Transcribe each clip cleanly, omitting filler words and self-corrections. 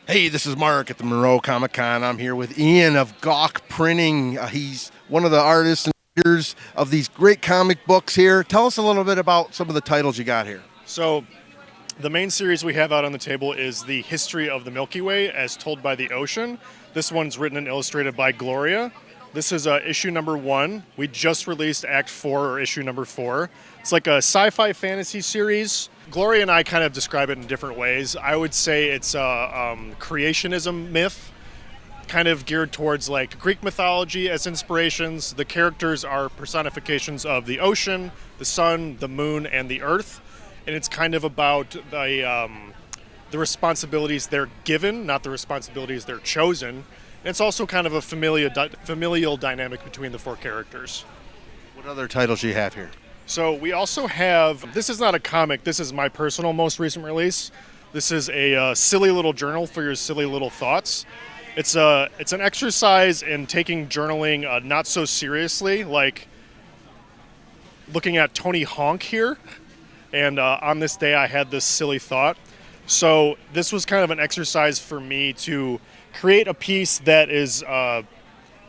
Hey, this is Mark at the Monroe Comic Con. I'm here with Ian of Gawk Printing. He's one of the artists and leaders of these great comic books here. Tell us a little bit about some of the titles you got here. So, the main series we have out on the table is the history of the Milky Way as told by the ocean. This one's written and illustrated by Gloria. This is issue number 1. We just released Act 4 or issue number 4. It's like a sci-fi fantasy series. Gloria and I kind of describe it in different ways. I would say it's a creationism myth, kind of geared towards like Greek mythology as inspirations. The characters are personifications of the ocean, the sun, the moon, and the earth. And it's kind of about the responsibilities they're given, not the responsibilities they're chosen. And it's also kind of a familial dynamic between the 4 characters. What other titles do you have here? So we also have, this is not a comic, this is my personal most recent release. This is a silly little journal for your silly little thoughts. It's an exercise in taking journaling not so seriously, like looking at Tony Hawk here. And on this day I had this silly thought. So this was kind of an exercise for me to create a piece that is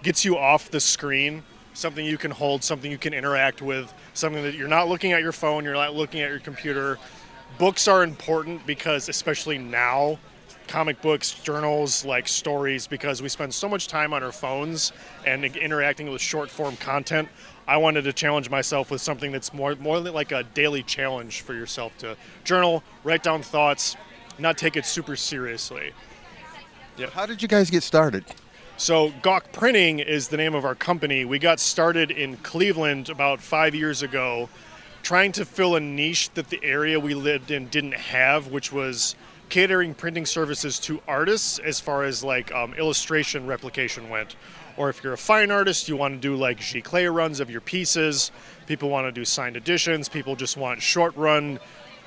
gets you off the screen, something you can hold, something you can interact with, something that you're not looking at your phone, you're not looking at your computer. Books are important because, especially now, comic books, journals, like stories, because we spend so much time on our phones and interacting with short form content. I wanted to challenge myself with something that's more like a daily challenge for yourself to journal, write down thoughts, not take it super seriously. Yep. How did you guys get started? So Gawk Printing is the name of our company. We got started in Cleveland about 5 years ago, trying to fill a niche that the area we lived in didn't have, which was catering printing services to artists as far as like illustration replication went. Or if you're a fine artist, you want to do like giclée runs of your pieces. People want to do signed editions. People just want short run,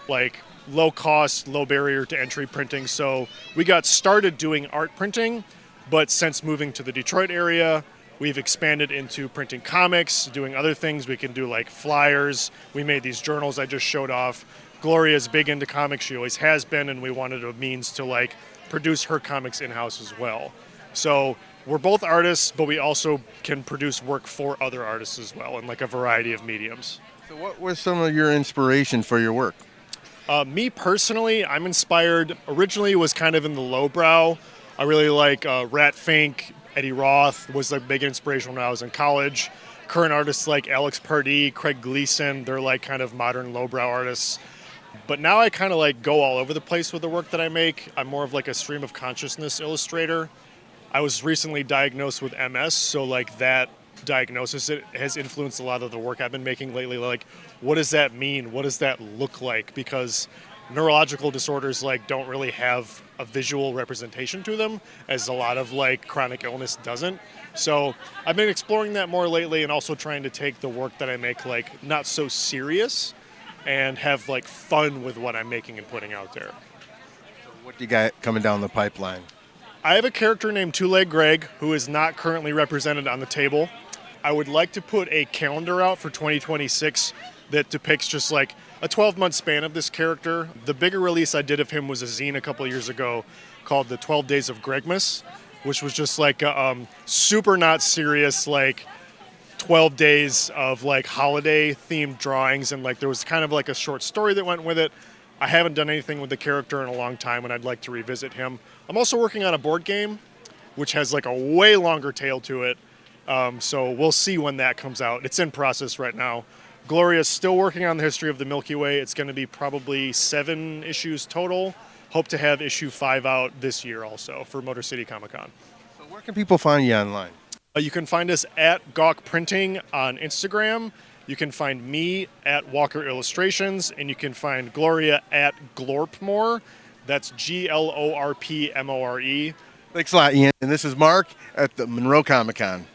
like low cost, low barrier to entry printing. So we got started doing art printing. But since moving to the Detroit area, we've expanded into printing comics, doing other things. We can do like flyers. We made these journals I just showed off. Gloria's big into comics. She always has been, and we wanted a means to like produce her comics in-house as well. So we're both artists, but we also can produce work for other artists as well in like a variety of mediums. So what was some of your inspiration for your work? Me personally, I'm inspired. Originally, was kind of in the lowbrow. I really like Rat Fink, Eddie Roth was a big inspiration when I was in college. Current artists like Alex Pardee, Craig Gleason, they're like kind of modern lowbrow artists. But now I kind of like go all over the place with the work that I make. I'm more of like a stream of consciousness illustrator. I was recently diagnosed with MS, so like that diagnosis, it has influenced a lot of the work I've been making lately. Like, what does that mean? What does that look like? Because neurological disorders like don't really have a visual representation to them, as a lot of like chronic illness doesn't. So I've been exploring that more lately, and also trying to take the work that I make like not so serious and have like fun with what I'm making and putting out there. What do you got coming down the pipeline? I have a character named Two-Leg Greg who is not currently represented on the table. I would like to put a calendar out for 2026 that depicts just like a 12-month span of this character. The bigger release I did of him was a zine a couple of years ago called The 12 Days of Gregmas, which was just like a super not serious, like 12 days of like holiday themed drawings, and like there was kind of like a short story that went with it. I haven't done anything with the character in a long time, and I'd like to revisit him. I'm also working on a board game, which has like a way longer tail to it. So we'll see when that comes out. It's in process right now. Gloria's still working on the history of the Milky Way. It's going to be probably 7 issues total. Hope to have issue 5 out this year also for Motor City Comic Con. So where can people find you online? You can find us at Gawk Printing on Instagram. You can find me at Walker Illustrations, and you can find Gloria at Glorpmore. That's Glorpmore. Thanks a lot, Ian. And this is Mark at the Monroe Comic Con.